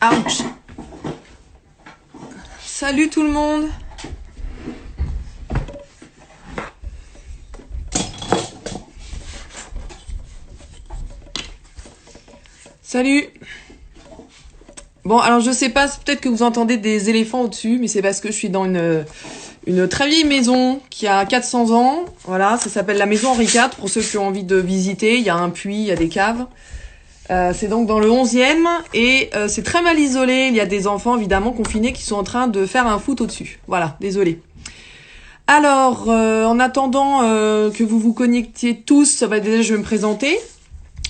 Ouch. Salut tout le monde. Salut. Bon, alors je sais pas, peut-être que vous entendez des éléphants au-dessus, mais c'est parce que je suis dans une très vieille maison qui a 400 ans. Voilà, ça s'appelle la maison Henri IV, pour ceux qui ont envie de visiter. Il y a un puits, il y a des caves. C'est donc dans le 11e et c'est très mal isolé. Il y a des enfants évidemment confinés qui sont en train de faire un foot au-dessus. Voilà, désolé. Alors, en attendant que vous vous connectiez tous, déjà je vais me présenter.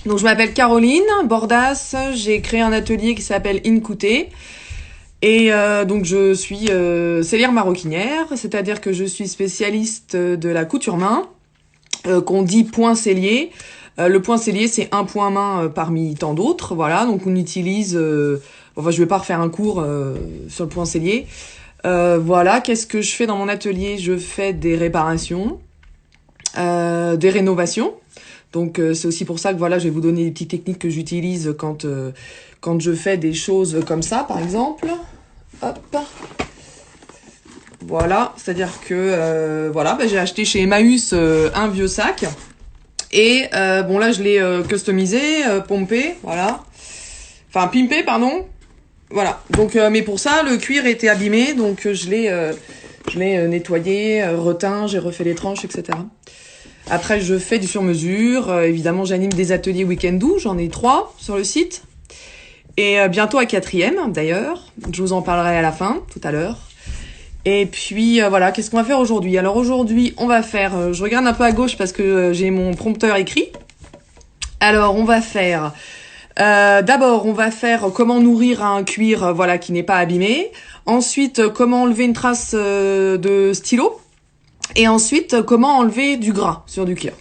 Donc je m'appelle Caroline Bordas, j'ai créé un atelier qui s'appelle Incouté. Et donc je suis sellière maroquinière, c'est-à-dire que je suis spécialiste de la couture main, qu'on dit point sellier. Le point sellier, c'est un point main parmi tant d'autres, voilà. Donc on utilise, enfin je vais pas refaire un cours sur le point sellier. Voilà, qu'est-ce que je fais dans mon atelier? Je fais des réparations, des rénovations. Donc c'est aussi pour ça que voilà, je vais vous donner des petites techniques que j'utilise quand je fais des choses comme ça, par exemple. Hop. Voilà, c'est-à-dire que voilà, j'ai acheté chez Emmaüs un vieux sac. Et bon là je l'ai customisé, pompé, voilà. Enfin pimpé, pardon. Voilà. Donc mais pour ça le cuir était abîmé, donc je l'ai nettoyé, reteint, j'ai refait les tranches, etc. Après je fais du sur-mesure, évidemment j'anime des ateliers week-end, j'en ai 3 sur le site. Et bientôt un 4e d'ailleurs, je vous en parlerai à la fin, tout à l'heure. Et puis voilà, qu'est-ce qu'on va faire aujourd'hui? Alors aujourd'hui, on va faire, je regarde un peu à gauche parce que j'ai mon prompteur écrit. Alors on va faire, d'abord on va faire comment nourrir un cuir voilà qui n'est pas abîmé. Ensuite comment enlever une trace de stylo. Et ensuite comment enlever du gras sur du cuir.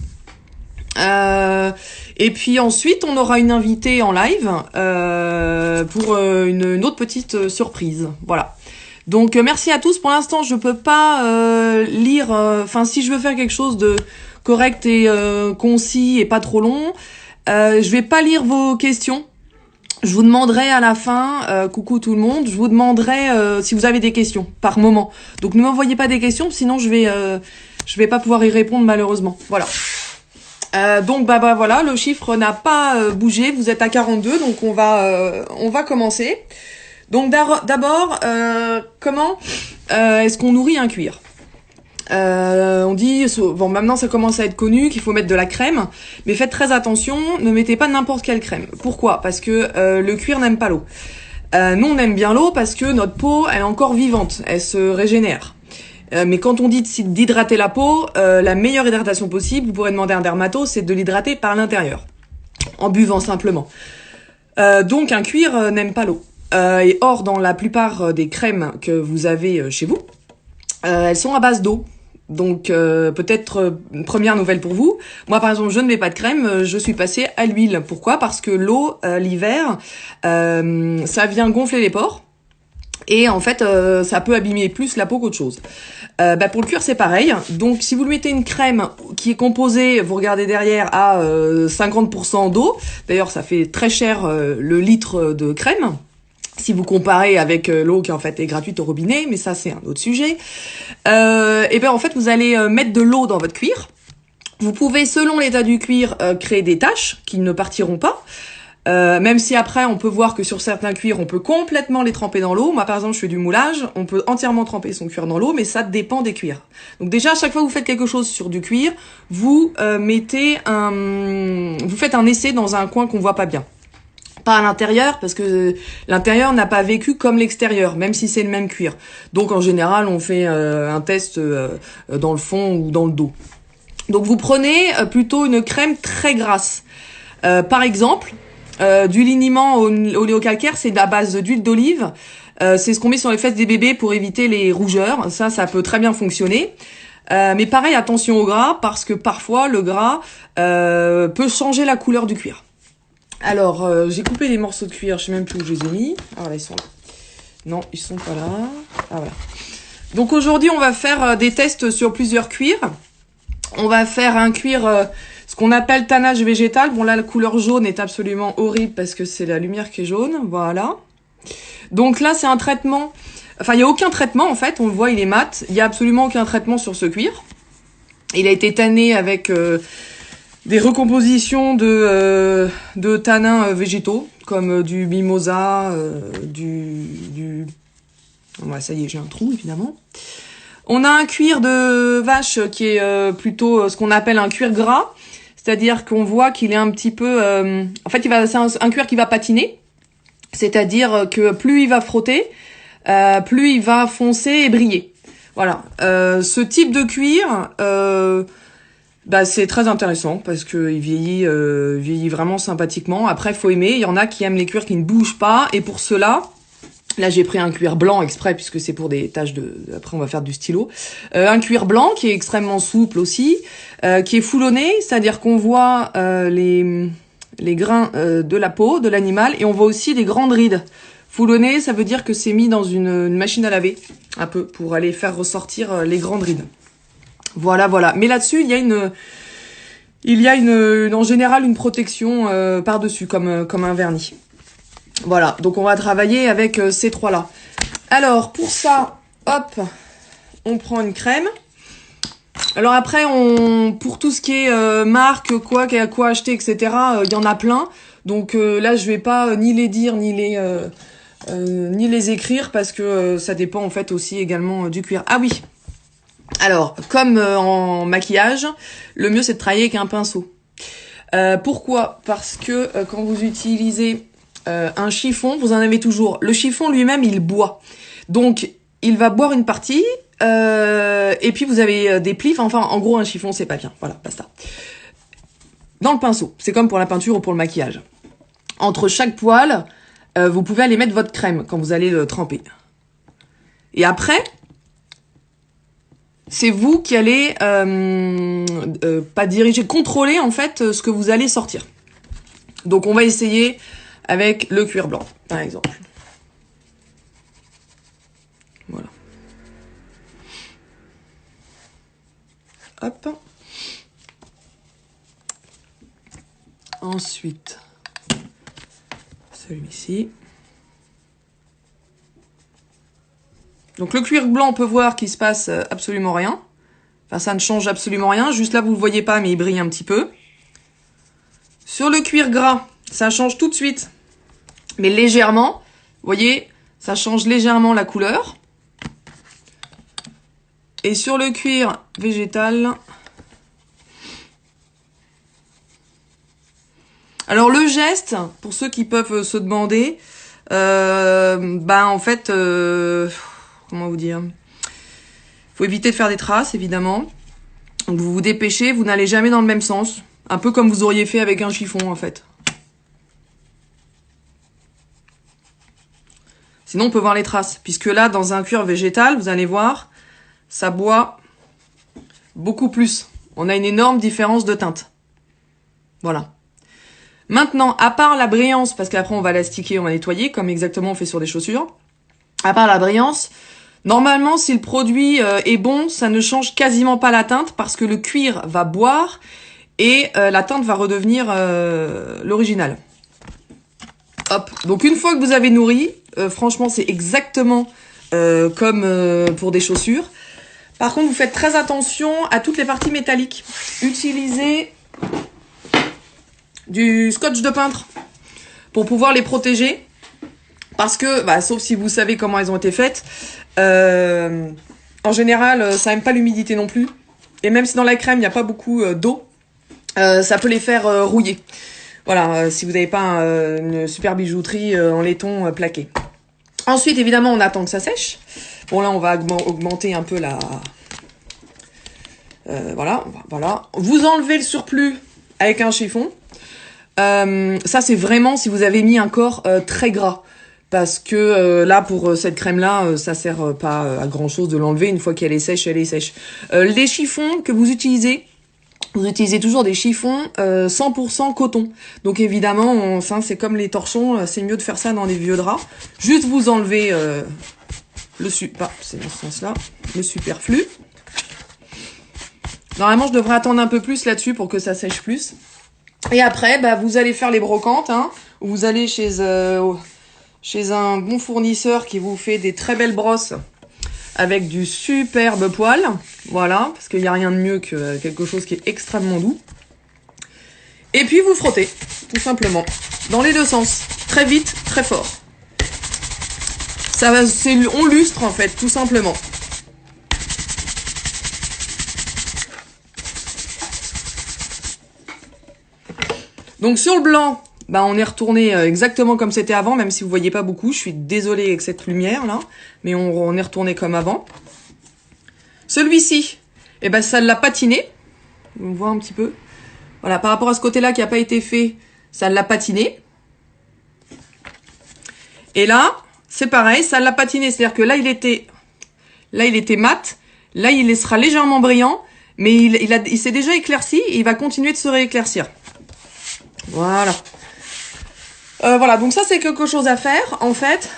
Et puis ensuite on aura une invitée en live pour une autre petite surprise. Voilà. Donc merci à tous. Pour l'instant, je peux pas lire. Enfin, si je veux faire quelque chose de correct et concis et pas trop long, je vais pas lire vos questions. Je vous demanderai à la fin, coucou tout le monde, je vous demanderai si vous avez des questions par moment. Donc ne m'envoyez pas des questions, sinon je vais pas pouvoir y répondre malheureusement. Voilà. Donc bah voilà, le chiffre n'a pas bougé. Vous êtes à 42, donc on va commencer. Donc d'abord, comment est-ce qu'on nourrit un cuir? On dit, bon maintenant ça commence à être connu qu'il faut mettre de la crème, mais faites très attention, ne mettez pas n'importe quelle crème. Pourquoi? Parce que le cuir n'aime pas l'eau. Nous on aime bien l'eau parce que notre peau elle est encore vivante, elle se régénère. Mais quand on dit d'hydrater la peau, la meilleure hydratation possible, vous pourrez demander à un dermato, c'est de l'hydrater par l'intérieur, en buvant simplement. Donc un cuir n'aime pas l'eau. Et or, dans la plupart des crèmes que vous avez chez vous, elles sont à base d'eau. Donc peut-être une première nouvelle pour vous. Moi par exemple je ne mets pas de crème, je suis passée à l'huile. Pourquoi? Parce que l'eau l'hiver, ça vient gonfler les pores. Et en fait, ça peut abîmer plus la peau qu'autre chose. Pour le cuir, c'est pareil. Donc, si vous mettez une crème qui est composée, vous regardez derrière, à 50% d'eau. D'ailleurs, ça fait très cher le litre de crème. Si vous comparez avec l'eau qui en fait est gratuite au robinet, mais ça c'est un autre sujet. Et en fait, vous allez mettre de l'eau dans votre cuir. Vous pouvez, selon l'état du cuir, créer des taches qui ne partiront pas. Même si après on peut voir que sur certains cuirs on peut complètement les tremper dans l'eau. Moi par exemple je fais du moulage, on peut entièrement tremper son cuir dans l'eau, mais ça dépend des cuirs. Donc déjà à chaque fois que vous faites quelque chose sur du cuir, vous faites un essai dans un coin qu'on voit pas bien. Pas à l'intérieur, parce que l'intérieur n'a pas vécu comme l'extérieur, même si c'est le même cuir. Donc en général on fait un test dans le fond ou dans le dos. Donc vous prenez plutôt une crème très grasse. Par exemple, du liniment oléocalcaire, c'est à base d'huile d'olive. C'est ce qu'on met sur les fesses des bébés pour éviter les rougeurs. Ça peut très bien fonctionner. Mais pareil, attention au gras, parce que parfois le gras peut changer la couleur du cuir. Alors, j'ai coupé les morceaux de cuir, je sais même plus où je les ai mis. Ah voilà, ils sont là. Non, ils sont pas là. Ah voilà. Donc aujourd'hui, on va faire des tests sur plusieurs cuirs. On va faire un cuir, ce qu'on appelle tannage végétal. Bon là, la couleur jaune est absolument horrible parce que c'est la lumière qui est jaune. Voilà. Donc là, c'est un traitement... Enfin, il n'y a aucun traitement, en fait. On le voit, il est mat. Il n'y a absolument aucun traitement sur ce cuir. Il a été tanné avec des recompositions de tanins végétaux, comme du mimosa, Ouais, ça y est, j'ai un trou, évidemment. On a un cuir de vache qui est plutôt ce qu'on appelle un cuir gras. C'est-à-dire qu'on voit qu'il est un petit peu... En fait, c'est un cuir qui va patiner. C'est-à-dire que plus il va frotter, plus il va foncer et briller. Voilà. Ce type de cuir, c'est très intéressant parce que il vieillit vraiment sympathiquement. Après, faut aimer. Il y en a qui aiment les cuirs qui ne bougent pas. Et pour cela, là, j'ai pris un cuir blanc exprès puisque c'est pour des tâches de... Après, on va faire du stylo. Un cuir blanc qui est extrêmement souple aussi, qui est foulonné, c'est-à-dire qu'on voit les grains de la peau de l'animal et on voit aussi des grandes rides. Foulonné, ça veut dire que c'est mis dans une machine à laver, un peu, pour aller faire ressortir les grandes rides. Voilà, voilà. Mais là-dessus, il y a en général une protection par-dessus, comme un vernis. Voilà, donc on va travailler avec ces trois-là. Alors, pour ça, hop, on prend une crème. Alors après, pour tout ce qui est marque, quoi acheter, etc., il y en a plein. Donc là, je vais pas ni les dire, ni les écrire, parce que ça dépend en fait aussi également du cuir. Ah oui. Alors, comme en maquillage, le mieux c'est de travailler avec un pinceau. Pourquoi? Parce que quand vous utilisez un chiffon, vous en avez toujours. Le chiffon lui-même, il boit. Donc, il va boire une partie, et puis vous avez des plis. Enfin, en gros, un chiffon, c'est pas bien. Voilà, basta. Dans le pinceau, c'est comme pour la peinture ou pour le maquillage. Entre chaque poil, vous pouvez aller mettre votre crème quand vous allez le tremper. Et après, c'est vous qui allez, pas diriger, contrôler en fait ce que vous allez sortir. Donc on va essayer avec le cuir blanc, par exemple. Voilà. Hop. Ensuite, celui-ci. Donc le cuir blanc, on peut voir qu'il se passe absolument rien. Enfin, ça ne change absolument rien. Juste là, vous ne le voyez pas, mais il brille un petit peu. Sur le cuir gras, ça change tout de suite, mais légèrement. Vous voyez, ça change légèrement la couleur. Et sur le cuir végétal... Alors le geste, pour ceux qui peuvent se demander, en fait... comment vous dire? Faut éviter de faire des traces, évidemment. Donc vous vous dépêchez, vous n'allez jamais dans le même sens. Un peu comme vous auriez fait avec un chiffon, en fait. Sinon, on peut voir les traces. Puisque là, dans un cuir végétal, vous allez voir, ça boit beaucoup plus. On a une énorme différence de teinte. Voilà. Maintenant, à part la brillance, parce qu'après on va l'astiquer, on va nettoyer, comme exactement on fait sur des chaussures. À part la brillance... Normalement, si le produit est bon, ça ne change quasiment pas la teinte parce que le cuir va boire et la teinte va redevenir l'original. Hop. Donc une fois que vous avez nourri, franchement, c'est exactement comme pour des chaussures. Par contre, vous faites très attention à toutes les parties métalliques. Utilisez du scotch de peintre pour pouvoir les protéger. Parce que, sauf si vous savez comment elles ont été faites, en général, ça aime pas l'humidité non plus. Et même si dans la crème, il n'y a pas beaucoup d'eau, ça peut les faire rouiller. Voilà, si vous n'avez pas une super bijouterie en laiton plaqué. Ensuite, évidemment, on attend que ça sèche. Bon, là, on va augmenter un peu la... voilà. Vous enlevez le surplus avec un chiffon. Ça, c'est vraiment si vous avez mis un corps très gras. Parce que là, pour cette crème-là, ça sert pas à grand-chose de l'enlever. Une fois qu'elle est sèche, elle est sèche. Les chiffons que vous utilisez toujours des chiffons 100% coton. Donc évidemment, c'est comme les torchons, c'est mieux de faire ça dans des vieux draps. Juste vous enlevez c'est dans ce sens-là, le superflu. Normalement, je devrais attendre un peu plus là-dessus pour que ça sèche plus. Et après, vous allez faire les brocantes, hein, où vous allez chez... chez un bon fournisseur qui vous fait des très belles brosses avec du superbe poil. Voilà, parce qu'il n'y a rien de mieux que quelque chose qui est extrêmement doux. Et puis vous frottez, tout simplement, dans les deux sens, très vite, très fort. Ça va, on lustre en fait, tout simplement. Donc sur le blanc, bah on est retourné exactement comme c'était avant, même si vous voyez pas beaucoup. Je suis désolée avec cette lumière là, mais on est retourné comme avant. Celui-ci, eh ben ça l'a patiné. On voit un petit peu. Voilà, par rapport à ce côté-là qui n'a pas été fait, ça l'a patiné. Et là, c'est pareil, ça l'a patiné. C'est-à-dire que là, il était mat. Là, il sera légèrement brillant, mais il s'est déjà éclairci et il va continuer de se rééclaircir. Voilà. Voilà, donc ça, c'est quelque chose à faire. En fait,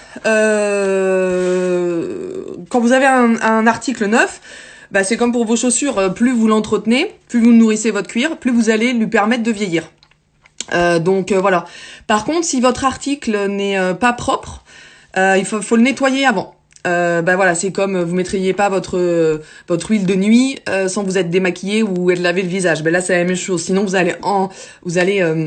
quand vous avez un article neuf, bah, c'est comme pour vos chaussures, plus vous l'entretenez, plus vous nourrissez votre cuir, plus vous allez lui permettre de vieillir. Donc voilà. Par contre, si votre article n'est pas propre, il faut le nettoyer avant. Bah voilà, c'est comme vous mettriez pas votre huile de nuit sans vous être démaquillé ou être lavé le visage. Ben là, c'est la même chose. Sinon, vous allez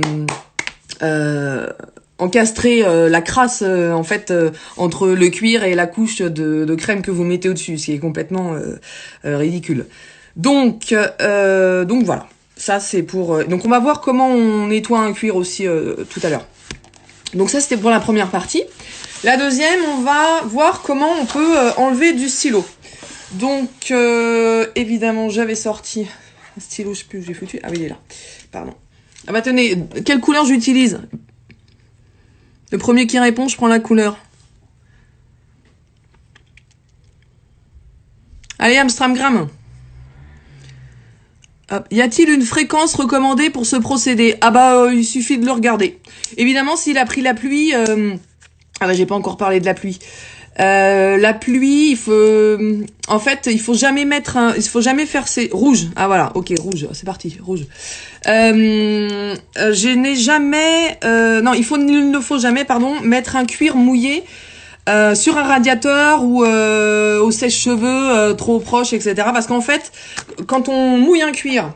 encastrer la crasse en fait entre le cuir et la couche de crème que vous mettez au-dessus, ce qui est complètement ridicule. Donc voilà, ça c'est pour donc on va voir comment on nettoie un cuir aussi tout à l'heure. Donc ça c'était pour la première partie. La deuxième, on va voir comment on peut enlever du stylo. Donc évidemment j'avais sorti un stylo, je sais plus où j'ai foutu. Ah oui, il est là, pardon. Ah bah tenez, quelle couleur j'utilise? Le premier qui répond, je prends la couleur. Allez, Amstramgram. Hop. Y a-t-il une fréquence recommandée pour ce procédé? Ah bah, il suffit de le regarder. Évidemment, s'il a pris la pluie... Ah bah, j'ai pas encore parlé de la pluie. La pluie, il faut... En fait, il faut jamais faire ces... Rouge. Ah voilà, ok, rouge. C'est parti, rouge. Je n'ai jamais... non, il ne faut jamais, pardon, mettre un cuir mouillé sur un radiateur ou au sèche-cheveux trop proche, etc. Parce qu'en fait, quand on mouille un cuir,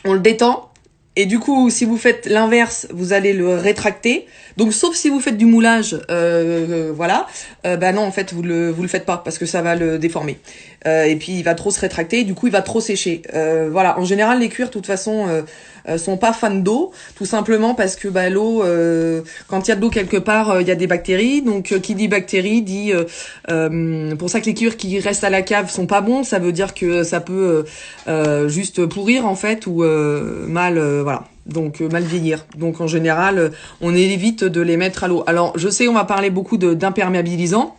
on le détend. Et du coup, si vous faites l'inverse, vous allez le rétracter. Donc, sauf si vous faites du moulage, voilà. Bah non, en fait, vous le faites pas parce que ça va le déformer. Et puis, il va trop se rétracter. Et du coup, il va trop sécher. Voilà. En général, les cuirs, de toute façon, sont pas fans d'eau, tout simplement parce que bah l'eau, quand il y a de l'eau quelque part, il y a des bactéries. Donc, qui dit bactéries dit pour ça que les cuirs qui restent à la cave sont pas bons. Ça veut dire que ça peut juste pourrir en fait ou mal. Voilà, donc mal vieillir. Donc en général, on évite de les mettre à l'eau. Alors je sais, on va parler beaucoup d'imperméabilisant.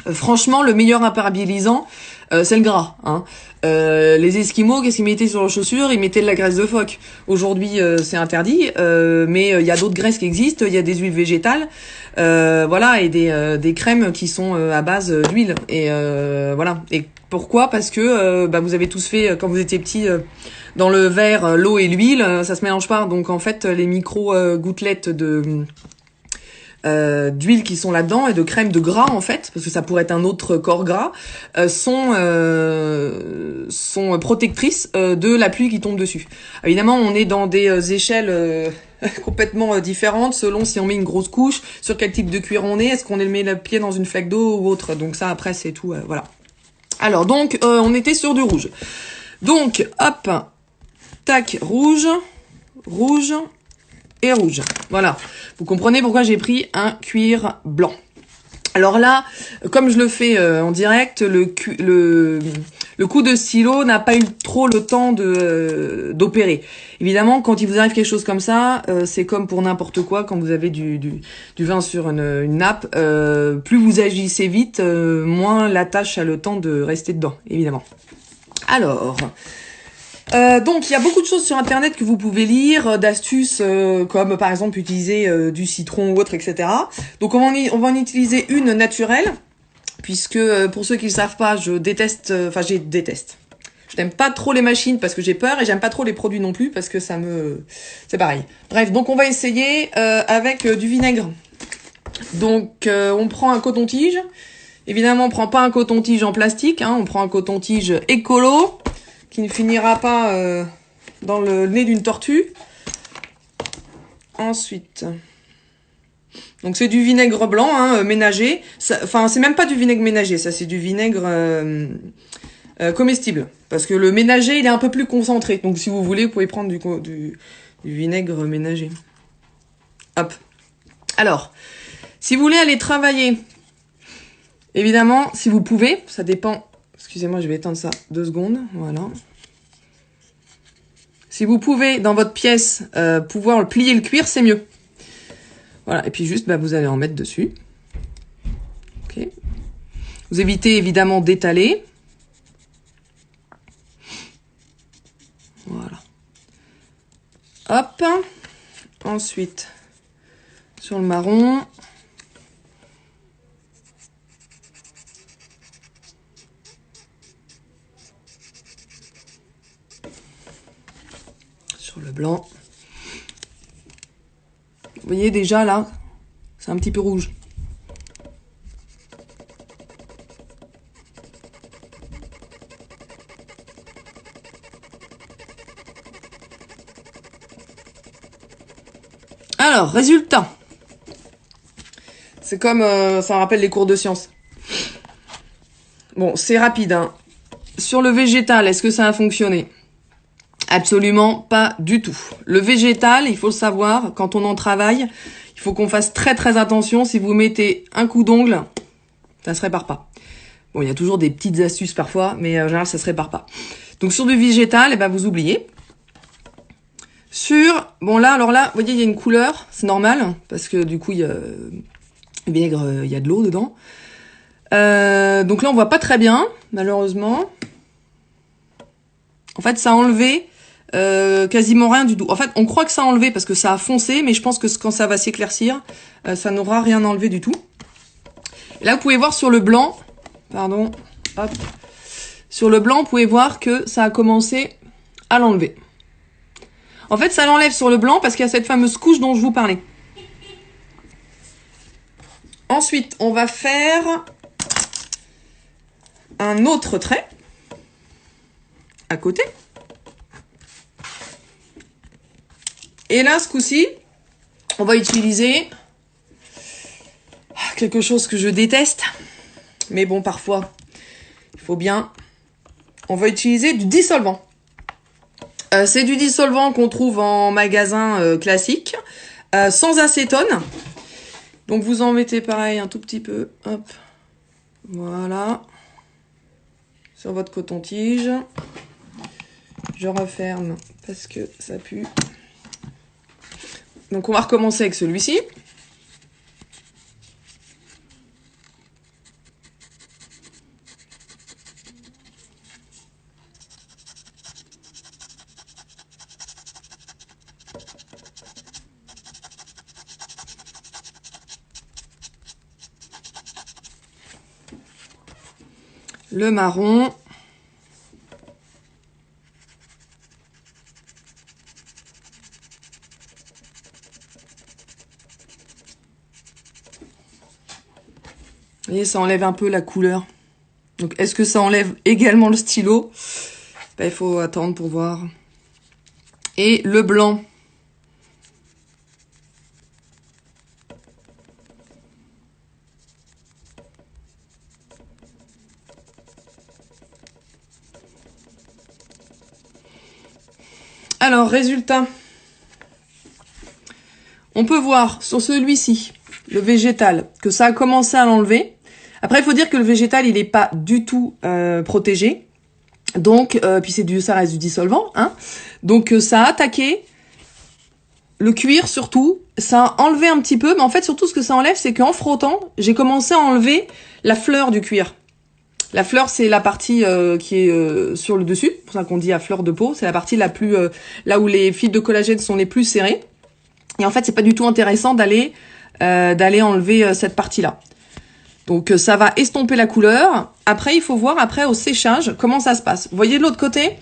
Franchement, le meilleur imperméabilisant, c'est le gras. Hein. Les Esquimaux, qu'est-ce qu'ils mettaient sur leurs chaussures? Ils mettaient de la graisse de phoque. Aujourd'hui, c'est interdit, mais il y a d'autres graisses qui existent. Il y a des huiles végétales, voilà, et des crèmes qui sont à base d'huile. Et voilà. Et pourquoi? Parce que bah, vous avez tous fait quand vous étiez petits. Dans le verre, l'eau et l'huile, ça se mélange pas. Donc en fait, les micro gouttelettes d'huile qui sont là-dedans et de crème de gras en fait, parce que ça pourrait être un autre corps gras, sont protectrices de la pluie qui tombe dessus. Évidemment, on est dans des échelles complètement différentes selon si on met une grosse couche, sur quel type de cuir on est, est-ce qu'on met le pied dans une flaque d'eau ou autre. Donc ça, après, c'est tout. Voilà. Alors donc, on était sur du rouge. Donc, hop. Tac, rouge, rouge et rouge. Voilà. Vous comprenez pourquoi j'ai pris un cuir blanc. Alors là, comme je le fais en direct, le coup de stylo n'a pas eu trop le temps d'opérer. Évidemment, quand il vous arrive quelque chose comme ça, c'est comme pour n'importe quoi, quand vous avez du vin sur une nappe, plus vous agissez vite, moins la tâche a le temps de rester dedans, évidemment. Alors... donc il y a beaucoup de choses sur internet que vous pouvez lire, d'astuces comme par exemple utiliser du citron ou autre, etc. Donc on va en utiliser une naturelle, puisque pour ceux qui ne savent pas, je déteste. Je n'aime pas trop les machines parce que j'ai peur et j'aime pas trop les produits non plus parce que c'est pareil. Bref, donc on va essayer avec du vinaigre Donc, on prend un coton-tige. Évidemment, on prend pas un coton-tige en plastique, hein, on prend un coton-tige écolo, qui ne finira pas dans le nez d'une tortue. Ensuite, donc c'est du vinaigre blanc, hein, ménager. Enfin, c'est même pas du vinaigre ménager, ça c'est du vinaigre comestible. Parce que le ménager, il est un peu plus concentré. Donc si vous voulez, vous pouvez prendre du vinaigre ménager. Hop. Alors, si vous voulez aller travailler, évidemment, si vous pouvez, ça dépend. Excusez-moi, je vais éteindre ça 2 secondes. Voilà. Si vous pouvez, dans votre pièce, pouvoir plier le cuir, c'est mieux. Voilà, et puis juste, bah, vous allez en mettre dessus. Ok. Vous évitez évidemment d'étaler. Voilà. Hop. Ensuite, sur le marron. Sur le blanc. Vous voyez déjà là, c'est un petit peu rouge. Alors, résultat. C'est comme, ça rappelle les cours de sciences. Bon, c'est rapide, hein. Sur le végétal, est-ce que ça a fonctionné? Absolument pas du tout. Le végétal, il faut le savoir, quand on en travaille, il faut qu'on fasse très très attention. Si vous mettez un coup d'ongle, ça se répare pas. Bon, il y a toujours des petites astuces parfois, mais en général, ça se répare pas. Donc sur du végétal, eh ben, vous oubliez. Sur, bon là, alors là, vous voyez, il y a une couleur, c'est normal, parce que du coup, il y a le vinaigre, il y a de l'eau dedans. Donc là, on voit pas très bien, malheureusement. En fait, ça a enlevé quasiment rien du tout. En fait, on croit que ça a enlevé parce que ça a foncé, mais je pense que quand ça va s'éclaircir, ça n'aura rien enlevé du tout. Et là, vous pouvez voir sur le blanc, pardon, hop, sur le blanc, vous pouvez voir que ça a commencé à l'enlever. En fait, ça l'enlève sur le blanc parce qu'il y a cette fameuse couche dont je vous parlais. Ensuite, on va faire un autre trait à côté. Et là, ce coup-ci, on va utiliser quelque chose que je déteste. Mais bon, parfois, il faut bien. On va utiliser du dissolvant. C'est du dissolvant qu'on trouve en magasin classique, sans acétone. Donc vous en mettez pareil un tout petit peu. Hop. Voilà. Sur votre coton-tige. Je referme parce que ça pue. Donc on va recommencer avec celui-ci. Le marron. Vous voyez, ça enlève un peu la couleur. Donc, est-ce que ça enlève également le stylo? Ben, il faut attendre pour voir. Et le blanc. Alors, résultat. On peut voir sur celui-ci, le végétal, que ça a commencé à l'enlever. Après, il faut dire que le végétal, il n'est pas du tout protégé. Donc, puis ça reste du dissolvant, hein. Donc, ça a attaqué le cuir surtout. Ça a enlevé un petit peu, mais en fait, surtout, ce que ça enlève, c'est qu'en frottant, j'ai commencé à enlever la fleur du cuir. La fleur, c'est la partie qui est sur le dessus, c'est pour ça qu'on dit à fleur de peau. C'est la partie la plus là où les fils de collagène sont les plus serrées. Et en fait, c'est pas du tout intéressant d'aller enlever cette partie-là. Donc ça va estomper la couleur. Après, il faut voir après au séchage comment ça se passe. Vous voyez de l'autre côté,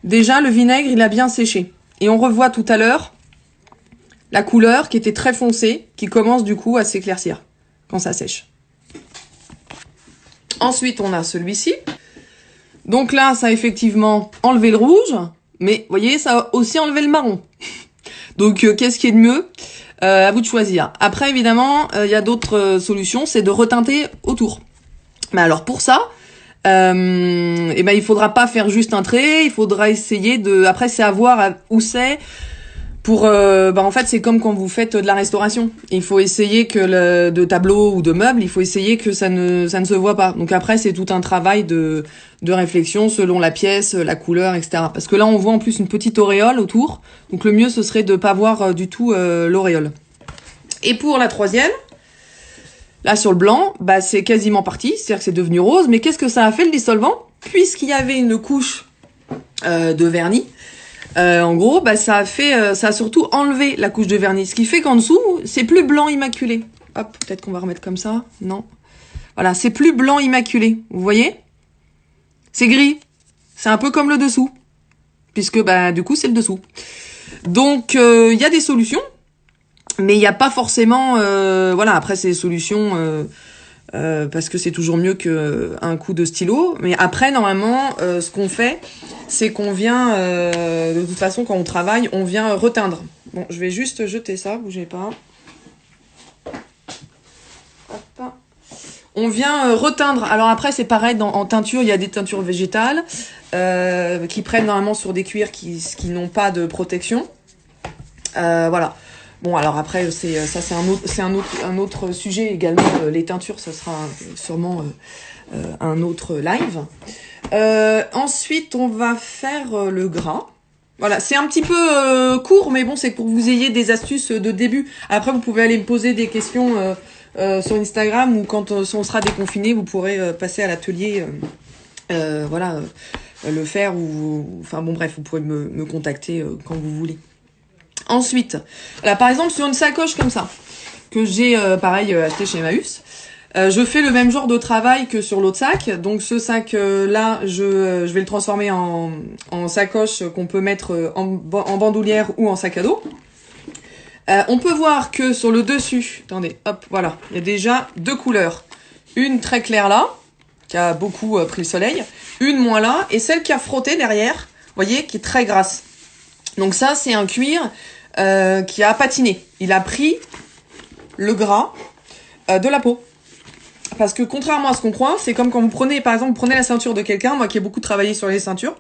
déjà le vinaigre il a bien séché. Et on revoit tout à l'heure la couleur qui était très foncée, qui commence du coup à s'éclaircir quand ça sèche. Ensuite, on a celui-ci. Donc là, ça a effectivement enlevé le rouge, mais vous voyez, ça a aussi enlevé le marron. Donc, qu'est-ce qui est de mieux? À vous de choisir. Après, évidemment, il y a d'autres solutions, c'est de retinter autour. Mais alors, pour ça, eh ben, il faudra pas faire juste un trait, il faudra essayer de... Après, c'est à voir où c'est. Pour, en fait, c'est comme quand vous faites de la restauration. Il faut essayer que de tableaux ou de meubles, il faut essayer que ça ne se voit pas. Donc après, c'est tout un travail de réflexion selon la pièce, la couleur, etc. Parce que là, on voit en plus une petite auréole autour. Donc le mieux, ce serait de pas voir du tout l'auréole. Et pour la troisième, là sur le blanc, bah c'est quasiment parti. C'est-à-dire que c'est devenu rose. Mais qu'est-ce que ça a fait le dissolvant? Puisqu'il y avait une couche de vernis, en gros, bah, ça a surtout enlevé la couche de vernis. Ce qui fait qu'en dessous, c'est plus blanc immaculé. Hop, peut-être qu'on va remettre comme ça. Non. Voilà, c'est plus blanc immaculé. Vous voyez? C'est gris. C'est un peu comme le dessous. Puisque, bah, du coup, c'est le dessous. Donc, il y a des solutions. Mais il n'y a pas forcément... voilà, après, c'est des solutions... parce que c'est toujours mieux qu'un coup de stylo. Mais après, normalement, ce qu'on fait, c'est qu'on vient, de toute façon, quand on travaille, on vient reteindre. Bon, je vais juste jeter ça, bougez pas. Hop. On vient reteindre. Alors après, c'est pareil, en teinture, il y a des teintures végétales qui prennent normalement sur des cuirs qui n'ont pas de protection. Voilà. Bon, alors après, c'est un autre sujet également. Les teintures, ça sera sûrement un autre live. Ensuite, on va faire le gras. Voilà, c'est un petit peu court, mais bon, c'est pour que vous ayez des astuces de début. Après, vous pouvez aller me poser des questions sur Instagram ou quand on sera déconfiné, vous pourrez passer à l'atelier, voilà, le faire ou... Enfin bon, bref, vous pourrez me contacter quand vous voulez. Ensuite, là, par exemple, sur une sacoche comme ça, que j'ai, pareil, acheté chez Emmaüs, je fais le même genre de travail que sur l'autre sac. Donc, ce sac-là, je vais le transformer en sacoche qu'on peut mettre en bandoulière ou en sac à dos. On peut voir que sur le dessus, attendez, hop, voilà, il y a déjà deux couleurs. Une très claire là, qui a beaucoup pris le soleil, une moins là, et celle qui a frotté derrière, vous voyez, qui est très grasse. Donc ça, c'est un cuir qui a patiné. Il a pris le gras de la peau. Parce que contrairement à ce qu'on croit, c'est comme quand vous prenez, par exemple, vous prenez la ceinture de quelqu'un, moi qui ai beaucoup travaillé sur les ceintures,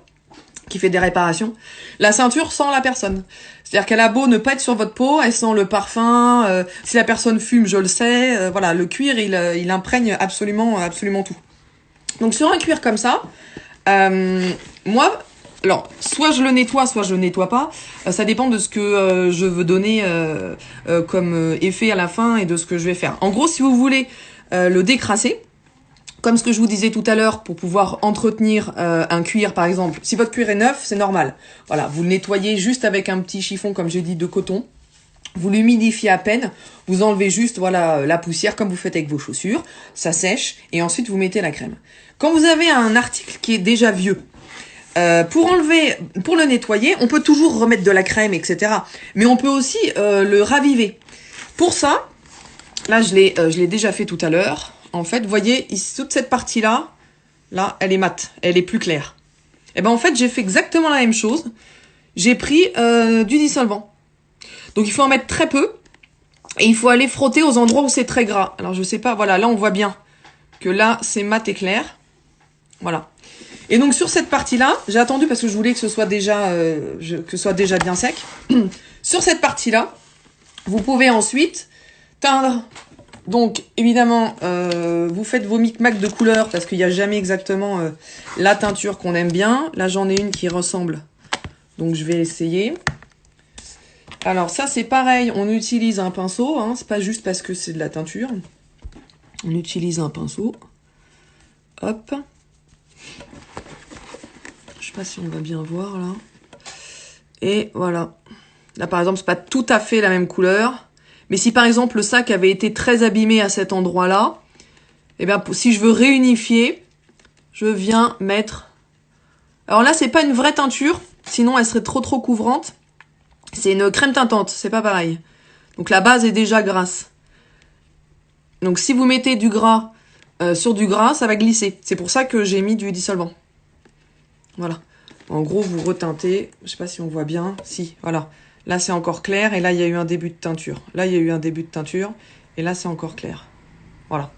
qui fait des réparations, la ceinture sent la personne. C'est-à-dire qu'elle a beau ne pas être sur votre peau, elle sent le parfum, si la personne fume, je le sais, voilà, le cuir, il imprègne absolument tout. Donc sur un cuir comme ça, moi... Alors, soit je le nettoie, soit je le nettoie pas. Ça dépend de ce que je veux donner comme effet à la fin et de ce que je vais faire. En gros, si vous voulez le décrasser, comme ce que je vous disais tout à l'heure, pour pouvoir entretenir un cuir, par exemple. Si votre cuir est neuf, c'est normal. Voilà, vous le nettoyez juste avec un petit chiffon, comme j'ai dit, de coton. Vous l'humidifiez à peine. Vous enlevez juste, voilà, la poussière, comme vous faites avec vos chaussures. Ça sèche. Et ensuite, vous mettez la crème. Quand vous avez un article qui est déjà vieux, pour le nettoyer, on peut toujours remettre de la crème, etc. Mais on peut aussi le raviver. Pour ça, là, je l'ai déjà fait tout à l'heure. En fait, vous voyez, toute cette partie-là, là, elle est mate, elle est plus claire. Et ben en fait, j'ai fait exactement la même chose. J'ai pris du dissolvant. Donc il faut en mettre très peu. Et il faut aller frotter aux endroits où c'est très gras. Alors je sais pas, voilà, là on voit bien que là, c'est mat et clair. Voilà. Et donc sur cette partie-là, j'ai attendu parce que je voulais que ce soit déjà bien sec. Sur cette partie-là, vous pouvez ensuite teindre. Donc évidemment, vous faites vos micmacs de couleurs parce qu'il n'y a jamais exactement la teinture qu'on aime bien. Là j'en ai une qui ressemble, donc je vais essayer. Alors ça c'est pareil, on utilise un pinceau, hein, c'est pas juste parce que c'est de la teinture. On utilise un pinceau. Hop. Je sais pas si on va bien voir là. Et voilà. Là par exemple, c'est pas tout à fait la même couleur. Mais si par exemple le sac avait été très abîmé à cet endroit-là, eh bien si je veux réunifier, je viens mettre... Alors là, c'est pas une vraie teinture, sinon elle serait trop couvrante. C'est une crème teintante, c'est pas pareil. Donc la base est déjà grasse. Donc si vous mettez du gras sur du gras, ça va glisser. C'est pour ça que j'ai mis du dissolvant. Voilà. En gros, vous reteintez. Je sais pas si on voit bien. Si, voilà. Là, c'est encore clair. Et là, il y a eu un début de teinture. Là, il y a eu un début de teinture. Et là, c'est encore clair. Voilà.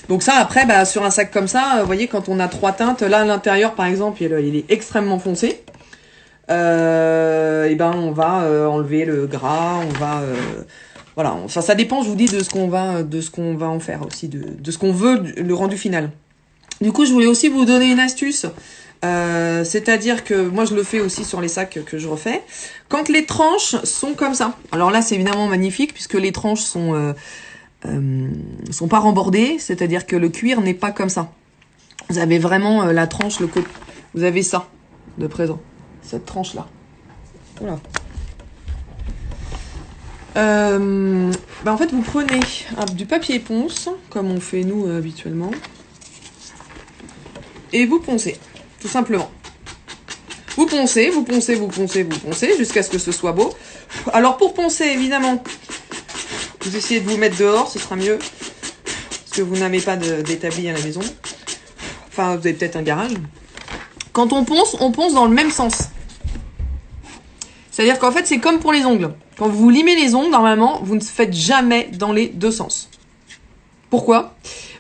Donc ça, après, bah, sur un sac comme ça, vous voyez, quand on a 3 teintes, là, à l'intérieur, par exemple, il est extrêmement foncé. Et ben, on va enlever le gras. On va... voilà. Enfin, ça dépend, je vous dis, de ce qu'on va en faire aussi. De ce qu'on veut, le rendu final. Du coup, je voulais aussi vous donner une astuce. C'est-à-dire que moi je le fais aussi sur les sacs que je refais. Quand les tranches sont comme ça, alors là c'est évidemment magnifique puisque les tranches sont pas rembordées, c'est-à-dire que le cuir n'est pas comme ça. Vous avez vraiment la tranche, le côté, vous avez ça de présent, cette tranche là. Voilà. En fait vous prenez du papier éponce comme on fait nous habituellement et vous poncez. Tout simplement. Vous poncez, vous poncez, vous poncez, vous poncez, jusqu'à ce que ce soit beau. Alors pour poncer, évidemment, vous essayez de vous mettre dehors, ce sera mieux. Parce que vous n'avez pas d'établi à la maison. Enfin, vous avez peut-être un garage. Quand on ponce dans le même sens. C'est-à-dire qu'en fait, c'est comme pour les ongles. Quand vous limez les ongles, normalement, vous ne faites jamais dans les deux sens. Pourquoi?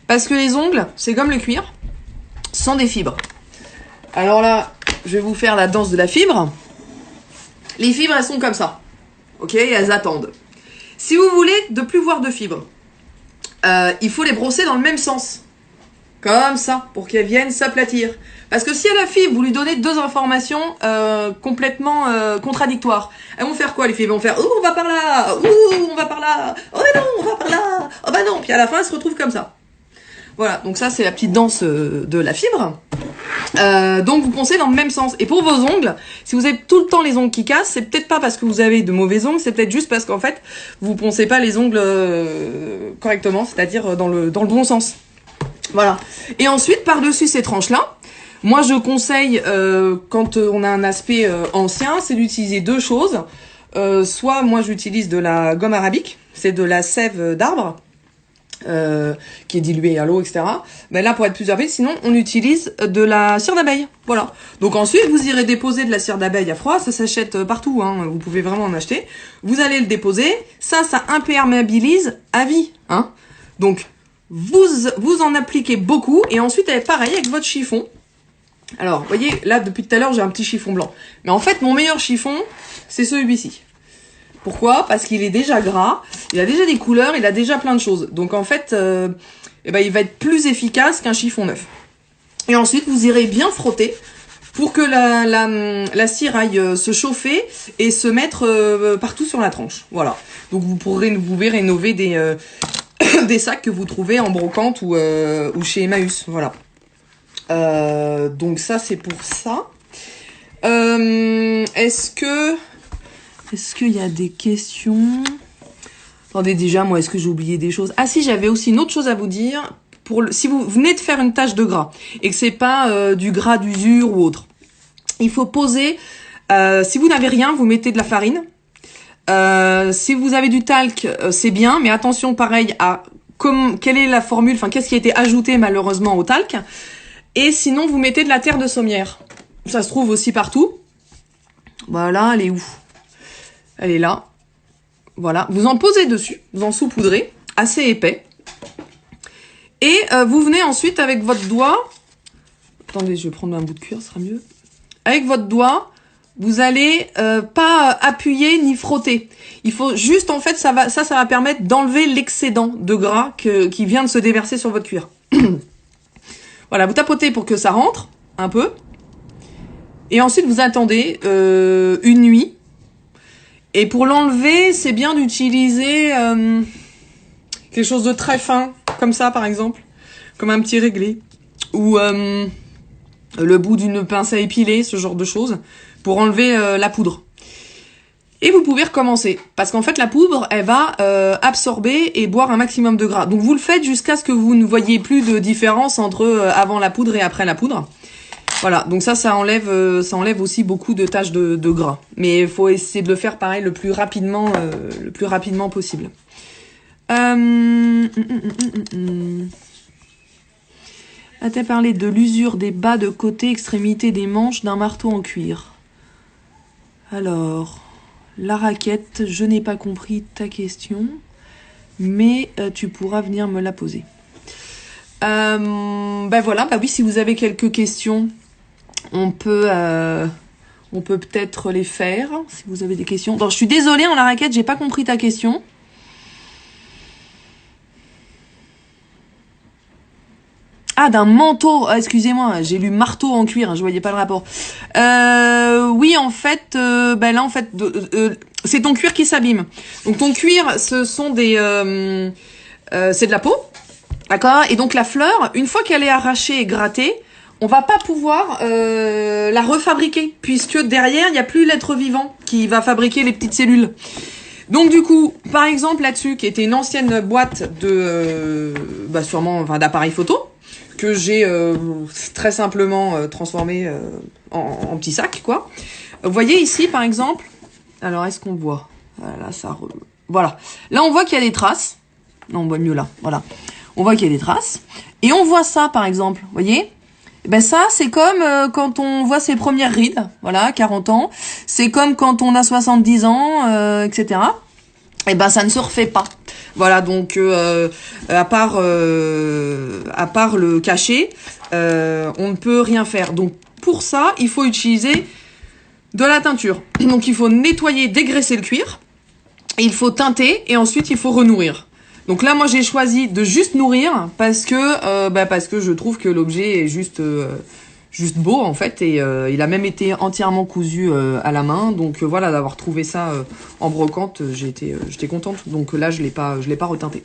Parce que les ongles, c'est comme le cuir, sans des fibres. Alors là, je vais vous faire la danse de la fibre. Les fibres, elles sont comme ça. Ok, elles attendent. Si vous voulez ne plus voir de fibres, il faut les brosser dans le même sens. Comme ça, pour qu'elles viennent s'aplatir. Parce que si à la fibre, vous lui donnez 2 informations complètement contradictoires, elles vont faire quoi les fibres? Elles vont faire « Oh, on va par là! Oh, on va par là! Oh, mais non, on va par là! Oh, bah non !» Puis à la fin, elles se retrouvent comme ça. Voilà, donc ça, c'est la petite danse de la fibre. Donc vous poncez dans le même sens. Et pour vos ongles, si vous avez tout le temps les ongles qui cassent, c'est peut-être pas parce que vous avez de mauvais ongles, c'est peut-être juste parce qu'en fait, vous poncez pas les ongles correctement, c'est-à-dire dans le bon sens. Voilà. Et ensuite, par-dessus ces tranches-là, moi je conseille, quand on a un aspect ancien, c'est d'utiliser 2 choses. Soit moi j'utilise de la gomme arabique, c'est de la sève d'arbre, qui est diluée à l'eau, etc. Ben là, pour être plus rapide, sinon, on utilise de la cire d'abeille. Voilà. Donc ensuite, vous irez déposer de la cire d'abeille à froid. Ça s'achète partout, hein. Vous pouvez vraiment en acheter. Vous allez le déposer. Ça imperméabilise à vie, hein. Donc, vous en appliquez beaucoup. Et ensuite, pareil avec votre chiffon. Alors, vous voyez, là, depuis tout à l'heure, j'ai un petit chiffon blanc. Mais en fait, mon meilleur chiffon, c'est celui-ci. Pourquoi? Parce qu'il est déjà gras, il a déjà des couleurs, il a déjà plein de choses. Donc en fait, il va être plus efficace qu'un chiffon neuf. Et ensuite, vous irez bien frotter pour que la cire aille se chauffer et se mettre partout sur la tranche. Voilà. Donc vous pouvez rénover des sacs que vous trouvez en brocante ou chez Emmaüs. Voilà. Donc ça, c'est pour ça. Est-ce qu'il y a des questions? Attendez, déjà, moi, est-ce que j'ai oublié des choses? Ah si, j'avais aussi une autre chose à vous dire. Si vous venez de faire une tache de gras et que c'est pas du gras d'usure ou autre, il faut poser, si vous n'avez rien, vous mettez de la farine. Si vous avez du talc, c'est bien, mais attention, pareil, quelle est la formule, enfin, qu'est-ce qui a été ajouté malheureusement au talc. Et sinon, vous mettez de la terre de sommière. Ça se trouve aussi partout. Voilà, elle est où? Elle est là. Voilà. Vous en posez dessus. Vous en saupoudrez. Assez épais. Et vous venez ensuite avec votre doigt. Attendez, je vais prendre un bout de cuir, ce sera mieux. Avec votre doigt, vous allez pas appuyer ni frotter. Il faut juste, en fait, ça va permettre d'enlever l'excédent de gras qui vient de se déverser sur votre cuir. Voilà, vous tapotez pour que ça rentre un peu. Et ensuite, vous attendez une nuit. Et pour l'enlever, c'est bien d'utiliser quelque chose de très fin, comme ça par exemple, comme un petit réglé, ou le bout d'une pince à épiler, ce genre de choses, pour enlever la poudre. Et vous pouvez recommencer, parce qu'en fait la poudre, elle va absorber et boire un maximum de gras. Donc vous le faites jusqu'à ce que vous ne voyez plus de différence entre avant la poudre et après la poudre. Voilà, donc ça enlève aussi beaucoup de taches de gras. Mais il faut essayer de le faire pareil le plus rapidement possible. A-t-elle parlé de l'usure des bas de côté, extrémité des manches d'un marteau en cuir? Alors, la raquette, je n'ai pas compris ta question, mais tu pourras venir me la poser. Ben voilà, bah oui, si vous avez quelques questions, on peut peut-être les faire, si vous avez des questions. Donc, je suis désolée, la raquette, j'ai pas compris ta question. Ah, d'un manteau. Ah, excusez-moi, j'ai lu marteau en cuir, je voyais pas le rapport. Oui, en fait, là, en fait, c'est ton cuir qui s'abîme. Donc, ton cuir, ce sont des... c'est de la peau, d'accord? Et donc, la fleur, une fois qu'elle est arrachée et grattée, on va pas pouvoir la refabriquer, puisque derrière, il n'y a plus l'être vivant qui va fabriquer les petites cellules. Donc du coup, par exemple là-dessus, qui était une ancienne boîte de, sûrement, enfin d'appareil photo, que j'ai très simplement transformé en petit sac, quoi. Vous voyez ici, par exemple, alors est-ce qu'on voit? Voilà, voilà. Là, on voit qu'il y a des traces. Non, on voit mieux là, voilà. On voit qu'il y a des traces. Et on voit ça, par exemple, vous voyez? Ben ça, c'est comme quand on voit ses premières rides, voilà, 40 ans. C'est comme quand on a 70 ans, etc. Et ben ça ne se refait pas. Voilà, donc à part le cacher, on ne peut rien faire. Donc pour ça, il faut utiliser de la teinture. Donc il faut nettoyer, dégraisser le cuir. Il faut teinter et ensuite il faut renourrir. Donc là, moi, j'ai choisi de juste nourrir parce que je trouve que l'objet est juste beau, en fait. Et il a même été entièrement cousu à la main. Donc voilà, d'avoir trouvé ça en brocante, j'étais contente. Donc là, je l'ai pas reteinté.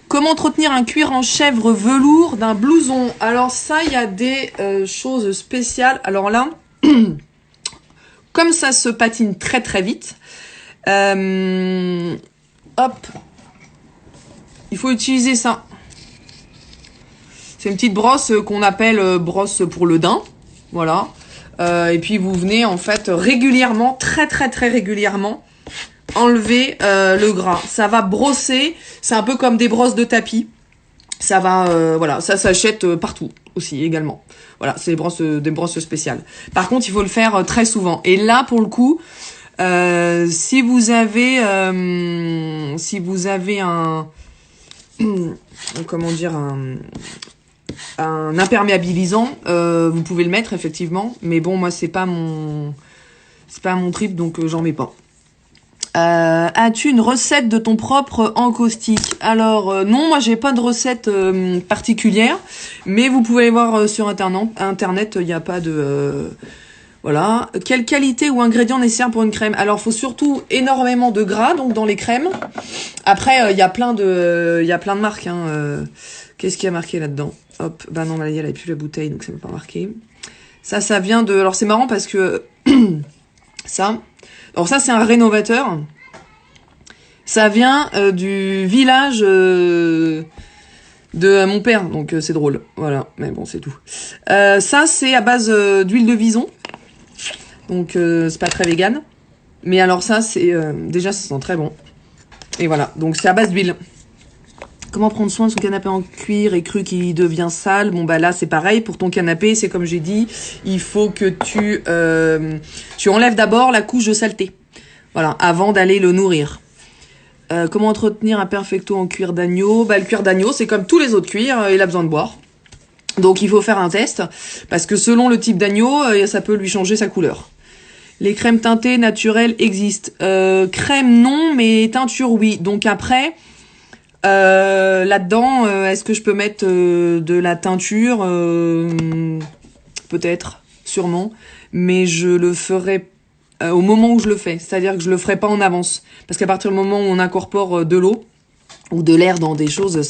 Comment entretenir un cuir en chèvre velours d'un blouson? Alors ça, il y a des choses spéciales. Alors là, comme ça se patine très très vite, hop. Il faut utiliser ça. C'est une petite brosse qu'on appelle brosse pour le daim. Voilà. Et puis vous venez en fait régulièrement, très très très régulièrement, enlever le gras. Ça va brosser. C'est un peu comme des brosses de tapis. Ça va, voilà, ça s'achète partout aussi également. Voilà, c'est des brosses spéciales. Par contre, il faut le faire très souvent. Et là, pour le coup, si vous avez un comment dire, un imperméabilisant, vous pouvez le mettre effectivement, mais bon, moi c'est pas mon trip, donc j'en mets pas. As-tu une recette de ton propre encaustique? Alors non, moi j'ai pas de recette particulière, mais vous pouvez voir sur internet, il n'y a pas de voilà. Quelle qualité ou ingrédient nécessaire pour une crème? Alors, faut surtout énormément de gras, donc dans les crèmes. Après, il y a plein de marques. Hein. Qu'est-ce qu'il y a marqué là-dedans? Hop, bah non, elle avait plus la bouteille, donc ça m'a pas marqué. Ça vient de. Alors c'est marrant parce que ça. Alors ça, c'est un rénovateur. Ça vient du village de mon père, donc c'est drôle. Voilà, mais bon, c'est tout. Ça, c'est à base d'huile de vison. Donc c'est pas très vegan. Mais alors ça, c'est déjà ça sent très bon. Et voilà, donc c'est à base d'huile. Comment prendre soin de son canapé en cuir et cru qui devient sale? Bon bah là c'est pareil, pour ton canapé, c'est comme j'ai dit, il faut que tu enlèves d'abord la couche de saleté. Voilà, avant d'aller le nourrir. Comment entretenir un perfecto en cuir d'agneau? Bah le cuir d'agneau, c'est comme tous les autres cuirs, il a besoin de boire. Donc il faut faire un test, parce que selon le type d'agneau, ça peut lui changer sa couleur. Les crèmes teintées naturelles existent. Crème non, mais teinture oui. Donc après, là-dedans, est-ce que je peux mettre de la teinture? Peut-être, sûrement. Mais je le ferai au moment où je le fais. C'est-à-dire que je le ferai pas en avance. Parce qu'à partir du moment où on incorpore de l'eau ou de l'air dans des choses,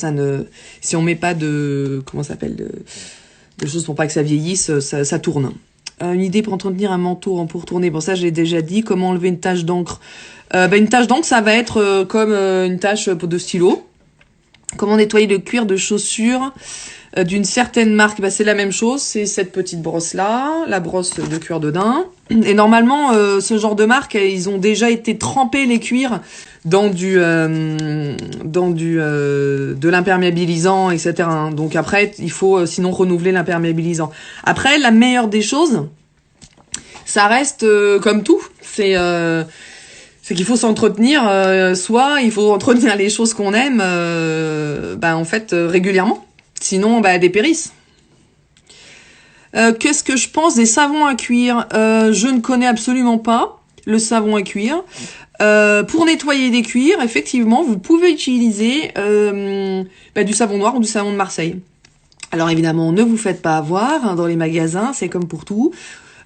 si on met pas de... Comment ça s'appelle de choses pour pas que ça vieillisse, ça tourne. Une idée pour entretenir un manteau pour tourner. Bon, ça, j'ai déjà dit. Comment enlever une tache d'encre? Une tache d'encre, ça va être comme une tache de stylo. Comment nettoyer le cuir de chaussures d'une certaine marque, bah, c'est la même chose, c'est cette petite brosse-là, la brosse de cuir de daim. Et normalement, ce genre de marque, ils ont déjà été trempés les cuirs dans de l'imperméabilisant, etc. hein. Donc après, il faut sinon renouveler l'imperméabilisant. Après, la meilleure des choses, ça reste comme tout, c'est qu'il faut s'entretenir, soit il faut entretenir les choses qu'on aime, en fait, régulièrement. Sinon, bah, elles dépérissent. Qu'est-ce que je pense des savons à cuire? Je ne connais absolument pas le savon à cuire. Pour nettoyer des cuirs, effectivement, vous pouvez utiliser du savon noir ou du savon de Marseille. Alors évidemment, ne vous faites pas avoir hein, dans les magasins, c'est comme pour tout.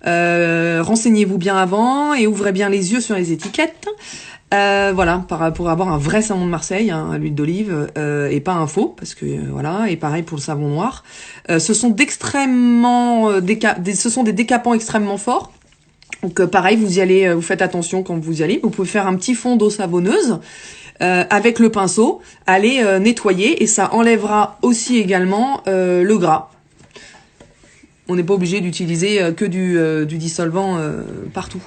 Renseignez-vous bien avant et ouvrez bien les yeux sur les étiquettes. Voilà, pour avoir un vrai savon de Marseille, hein, à l'huile d'olive, et pas un faux, parce que voilà, et pareil pour le savon noir. Ce sont ce sont des décapants extrêmement forts. Donc pareil, vous y allez, vous faites attention quand vous y allez. Vous pouvez faire un petit fond d'eau savonneuse avec le pinceau, allez nettoyer et ça enlèvera aussi également le gras. On n'est pas obligé d'utiliser que du dissolvant partout.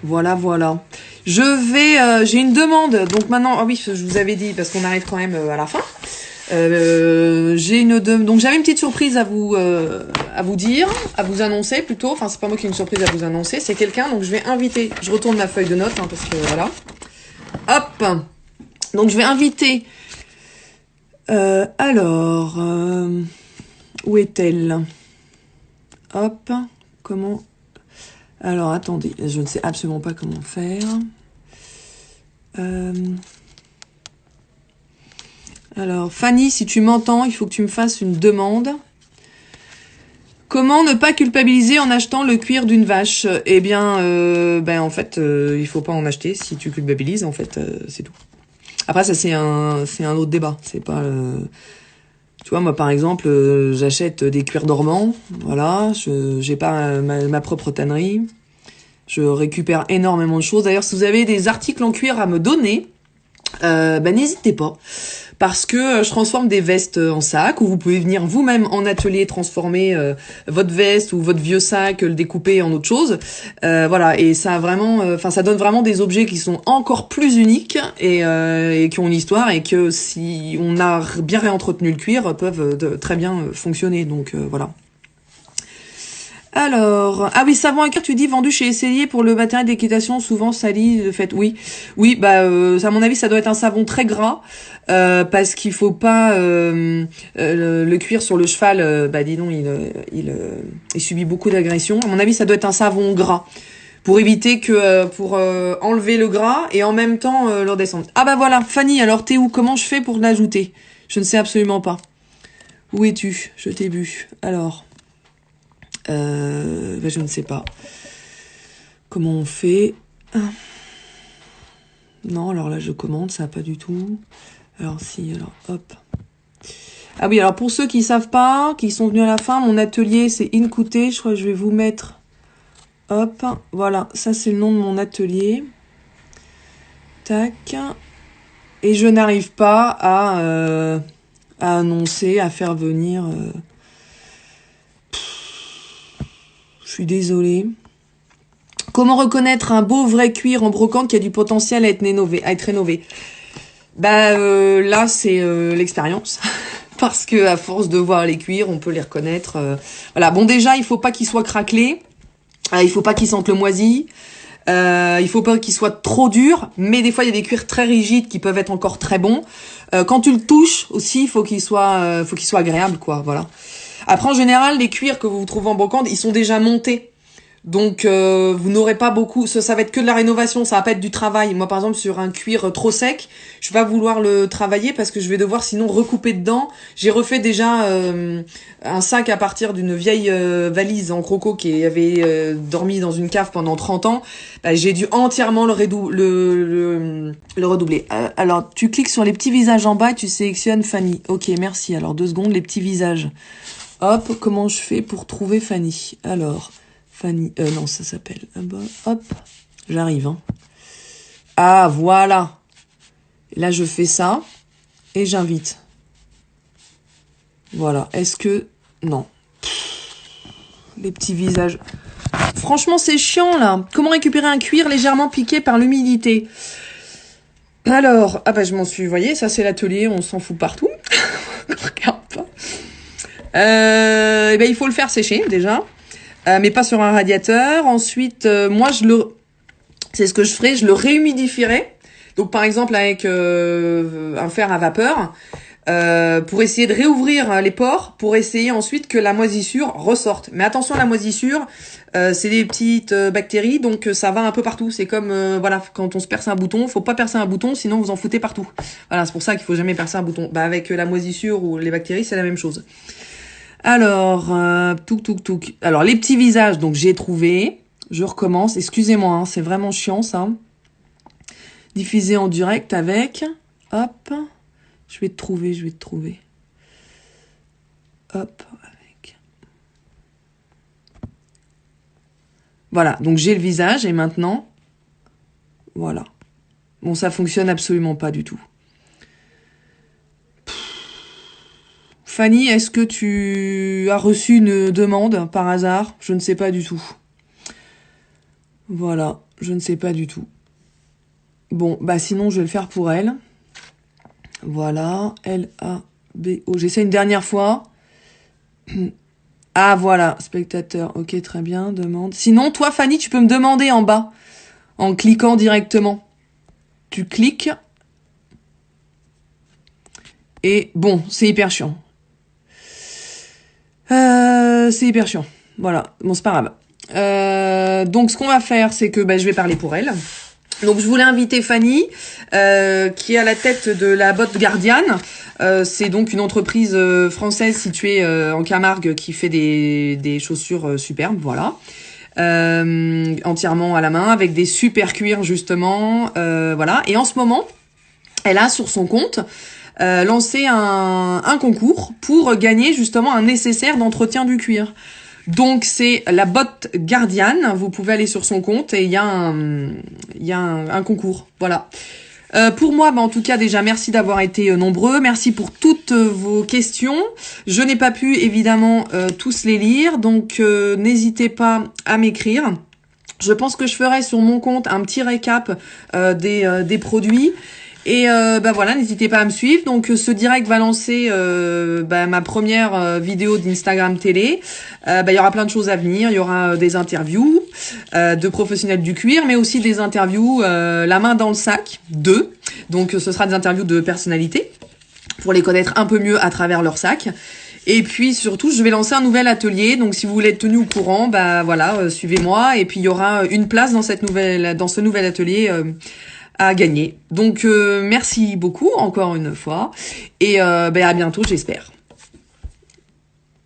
Voilà, voilà. J'ai une demande. Donc maintenant, ah oui, je vous avais dit parce qu'on arrive quand même à la fin. Donc j'avais une petite surprise à vous dire, à vous annoncer plutôt. Enfin, c'est pas moi qui ai une surprise à vous annoncer, c'est quelqu'un. Donc je vais inviter. Je retourne ma feuille de notes hein, parce que voilà. Hop. Donc je vais inviter. Où est-elle? Hop. Comment? Alors, attendez, je ne sais absolument pas comment faire. Alors, Fanny, si tu m'entends, il faut que tu me fasses une demande. Comment ne pas culpabiliser en achetant le cuir d'une vache? Eh bien, en fait, il faut pas en acheter si tu culpabilises, en fait, c'est tout. Après, ça, c'est un autre débat. C'est pas... Tu vois, moi, par exemple, j'achète des cuirs dormants. Voilà, j'ai pas ma propre tannerie. Je récupère énormément de choses. D'ailleurs, si vous avez des articles en cuir à me donner, n'hésitez pas. Parce que je transforme des vestes en sac, ou vous pouvez venir vous-même en atelier transformer votre veste ou votre vieux sac, le découper en autre chose. Voilà, et ça a vraiment, ça donne vraiment des objets qui sont encore plus uniques et qui ont une histoire et que si on a bien réentretenu le cuir, peuvent très bien fonctionner. Donc voilà. Alors, ah oui, savon à cuir, tu dis vendu chez Esselier pour le matériel d'équitation, souvent sali de fait. Oui, à mon avis, ça doit être un savon très gras parce qu'il faut pas le cuir sur le cheval. Dis donc, il subit beaucoup d'agressions. À mon avis, ça doit être un savon gras pour éviter que pour enlever le gras et en même temps le redescendre. Ah bah voilà, Fanny, alors t'es où? Comment je fais pour l'ajouter? Je ne sais absolument pas. Où es-tu? Je t'ai vu. Alors. Je ne sais pas comment on fait. Non, alors là je commande, ça va pas du tout. Alors si, alors hop. Ah oui, alors pour ceux qui savent pas, qui sont venus à la fin, mon atelier c'est Incouté. Je crois que je vais vous mettre. Hop, voilà, ça c'est le nom de mon atelier. Tac. Et je n'arrive pas à annoncer, à faire venir. Je suis désolée. Comment reconnaître un beau vrai cuir en brocante qui a du potentiel à être rénové? Là, c'est l'expérience. Parce que à force de voir les cuirs, on peut les reconnaître. Voilà. Bon, déjà, il faut pas qu'ils soient craquelés. Il faut pas qu'ils sentent le moisi. Il faut pas qu'ils soient trop durs. Mais des fois, il y a des cuirs très rigides qui peuvent être encore très bons. Quand tu le touches aussi, il faut qu'il soit agréable, quoi. Voilà. Après, en général, les cuirs que vous trouvez en brocante, ils sont déjà montés. Donc, vous n'aurez pas beaucoup... Ça va être que de la rénovation, ça va pas être du travail. Moi, par exemple, sur un cuir trop sec, je vais pas vouloir le travailler parce que je vais devoir sinon recouper dedans. J'ai refait déjà un sac à partir d'une vieille valise en croco qui avait dormi dans une cave pendant 30 ans. J'ai dû entièrement le redoubler. Alors, tu cliques sur les petits visages en bas et tu sélectionnes Fanny. Ok, merci. Alors, 2 secondes, les petits visages. Hop, comment je fais pour trouver Fanny? Alors... Fanny, non, ça s'appelle. Hop, j'arrive. Hein. Ah, voilà. Là, je fais ça et j'invite. Voilà. Est-ce que... Non. Les petits visages. Franchement, c'est chiant, là. Comment récupérer un cuir légèrement piqué par l'humidité? Alors, ah bah je m'en suis... Vous voyez, ça c'est l'atelier, on s'en fout partout. Regarde pas. Et ben, il faut le faire sécher, déjà. Mais pas sur un radiateur. Ensuite, moi, c'est ce que je ferai, je le réhumidifierai. Donc, par exemple, avec un fer à vapeur, pour essayer de réouvrir les pores, pour essayer ensuite que la moisissure ressorte. Mais attention, la moisissure, c'est des petites bactéries, donc ça va un peu partout. C'est comme, voilà, quand on se perce un bouton, faut pas percer un bouton, sinon vous en foutez partout. Voilà, c'est pour ça qu'il faut jamais percer un bouton. Bah, avec la moisissure ou les bactéries, c'est la même chose. Alors, touc. Alors, les petits visages, donc j'ai trouvé. Je recommence. Excusez-moi, hein, c'est vraiment chiant, ça. Diffusé en direct avec... Hop. Je vais te trouver. Hop, avec... Voilà, donc j'ai le visage, et maintenant... Voilà. Bon, ça fonctionne absolument pas du tout. Fanny, est-ce que tu as reçu une demande par hasard? Je ne sais pas du tout. Voilà, je ne sais pas du tout. Bon, bah sinon, je vais le faire pour elle. Voilà, L-A-B-O. J'essaie une dernière fois. Ah, voilà, spectateur. Ok, très bien, demande. Sinon, toi, Fanny, tu peux me demander en bas, en cliquant directement. Tu cliques. Et bon, c'est hyper chiant. C'est hyper chiant. Voilà, bon, c'est pas grave. Donc, ce qu'on va faire, c'est que je vais parler pour elle. Donc, je voulais inviter Fanny, qui est à la tête de la Botte Gardiane. C'est donc une entreprise française située en Camargue qui fait des chaussures superbes, voilà. Entièrement à la main, avec des super cuirs, justement. Voilà. Et en ce moment, elle a sur son compte lancé un concours pour gagner justement un nécessaire d'entretien du cuir. Donc c'est la Botte Gardiane, vous pouvez aller sur son compte et il y a un concours, voilà. Pour moi, en tout cas, déjà, merci d'avoir été nombreux. Merci pour toutes vos questions. Je n'ai pas pu, évidemment, tous les lire, donc n'hésitez pas à m'écrire. Je pense que je ferai sur mon compte un petit récap des produits. Et voilà, n'hésitez pas à me suivre. Donc ce direct va lancer ma première vidéo d'Instagram télé. Il y aura plein de choses à venir. Il y aura des interviews de professionnels du cuir, mais aussi des interviews la main dans le sac, 2. Donc ce sera des interviews de personnalités pour les connaître un peu mieux à travers leur sac. Et puis surtout, je vais lancer un nouvel atelier. Donc si vous voulez être tenu au courant, suivez-moi. Et puis il y aura une place dans ce nouvel atelier à gagner. Donc merci beaucoup encore une fois et à bientôt, j'espère.